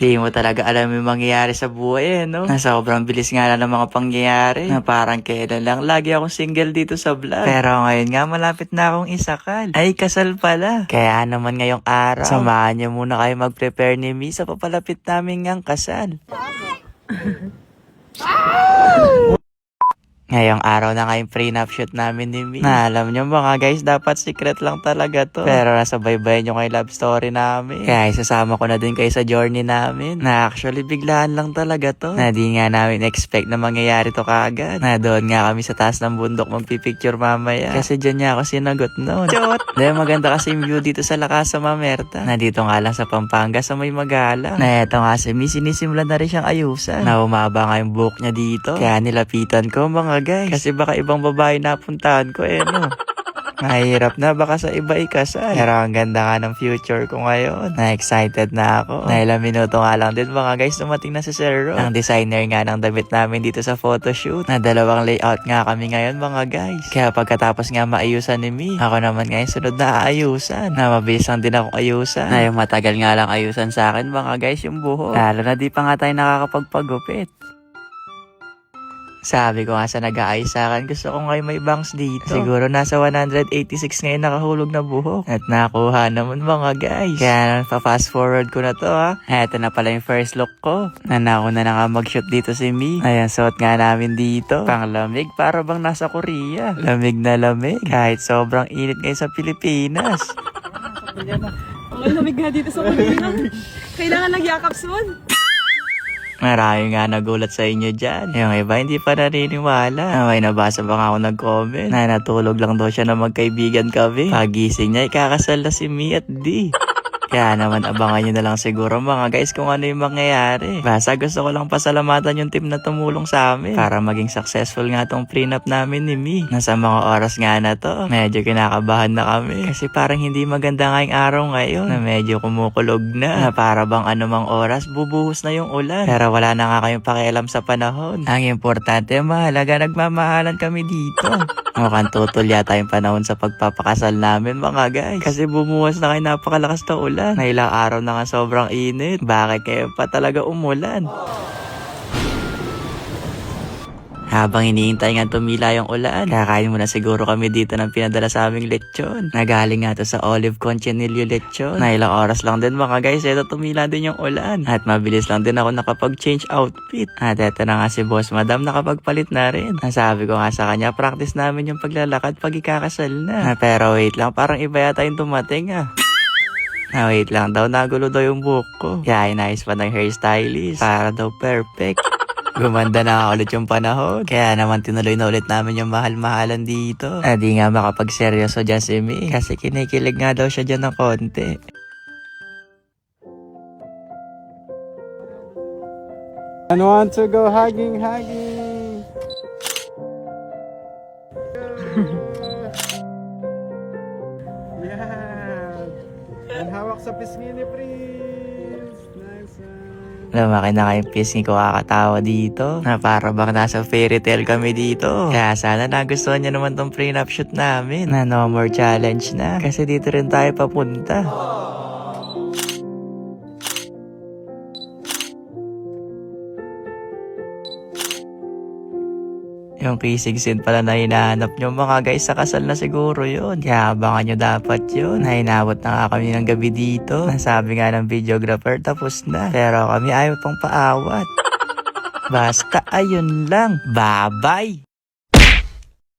Di mo talaga alam yung mangyayari sa buhay no? Na sobrang bilis nga lang ng mga pangyayari. Na parang kailan lang lagi akong single dito sa vlog. Pero ngayon nga malapit na akong isakal. Ay kasal pala. Kaya naman ngayong araw, samahan niyo muna kayo mag-prepare ni Mi sa papalapit namin ngang kasal. Ngayong araw na ngayong prenup shoot namin ni Mi. Na alam nyo mga guys, dapat secret lang talaga to. Pero nasa baybayin nyo kay love story namin. Kaya isasama ko na din kayo sa journey namin. Na actually biglaan lang talaga to. Na di nga namin expect na mangyayari to kaagad. Na doon nga kami sa taas ng bundok magpipicture mamaya. Kasi dyan niya ako sinagot noon. Chot! Dahil maganda kasi yung view dito sa lakas sa Mamerta. Na dito nga lang sa Pampanga sa may Magala. Na eto nga si Mi, sinisimulan na rin siyang ayusan. Na umaba nga yung buhok niya dito. Kaya nilapitan ko mga guys. Kasi baka ibang babae napuntahan ko no. Mahirap na baka sa iba ikasal. Pero ang ganda nga ng future ko ngayon. Na-excited na ako. Na ilang minuto nga lang din mga guys dumating na si Sir Ro. Ang designer nga ng damit namin dito sa photoshoot. Na dalawang layout nga kami ngayon mga guys. Kaya pagkatapos nga maayusan ni Mi, ako naman ngayon sunod na aayusan. Na mabilis lang din ako ayusan. Na yung matagal nga lang ayusan sa akin mga guys yung buhok. Lalo na di pa nga tayo nakakapagpagupit. Sabi ko nga sa nag-aayos sa akin, gusto ko ngayon may bangs dito. Siguro nasa 186 ngayon nakahulog na buhok. At nakuha naman mga guys. Kaya pa-fast forward ko na to Eto na pala yung first look ko. Nanako na nga mag-shoot dito si Mi. Ayan, suot nga namin dito. Panglamig, para bang nasa Korea. Lamig na lamig. Kahit sobrang init ngayon sa Pilipinas. Ang lamig nga dito sa Korea. Kailangan nagyakap soon. Marami nga nagulat sa inyo dyan. Yung iba hindi pa naniniwala. May nabasa pa nga ako nag-comment na natulog lang daw siya na magkaibigan kami. Pagising niya, ikakasal na si Mi at D. Kaya naman abangan nyo na lang siguro mga guys kung ano yung mangyayari. Basta gusto ko lang pasalamatan yung team na tumulong sa amin para maging successful nga tong prenup namin ni Mi. Nasa mga oras nga na to, medyo kinakabahan na kami. Kasi parang hindi maganda ngayong araw ngayon na medyo kumukulog na. Na para bang anumang oras bubuhos na yung ulan. Pero wala na nga kayong pakialam sa panahon. Ang importante mahalaga nagmamahalan kami dito. Mukhang tutol yata yung panahon sa pagpapakasal namin mga guys. Kasi bumuwas na kayo napakalakas na ulan. Na ilang araw na nga sobrang init. Bakit kayo pa talaga umulan? Habang iniintay nga tumila yung ulan, kakain muna siguro kami dito ng pinadala sa aming lechon. Nagaling nga to sa Olive Conchinillo lechon. Na ilang oras lang din mga guys, eto tumila din yung ulan. At mabilis lang din ako nakapag-change outfit. At eto na nga si Boss Madam nakapagpalit na rin. Nasabi ko nga sa kanya, practice namin yung paglalakad pag ikakasal na. Pero wait lang, parang iba yata yung tumating wait lang daw, nagulo daw yung buhok ko. Kaya inayos pa ng hairstylist para daw perfect. Gumanda na ulit yung panahon. Kaya naman tinuloy na ulit namin yung mahal-mahalan dito. Di nga makapagseryoso dyan si Mi. Kasi kinikilig nga daw siya dyan ng konti. And want to go hugging. And hawak sa pisngi ni Prince. Nice one. Lumaki na kayong pisngi ko kakatawa dito. Na para bang nasa fairy tale kami dito. Kaya sana nagustuhan niya naman tong prenup shoot namin. Na no more challenge na. Kasi dito rin tayo papunta. Yung kissing scene pala na hinahanap nyo mga guys, sa kasal na siguro yun. Kaya abangan nyo dapat yun. Nahinawat na nga kami ng gabi dito. Nasabi nga ng videographer tapos na. Pero kami ayaw pang paawat. Basta ayun lang. Bye-bye!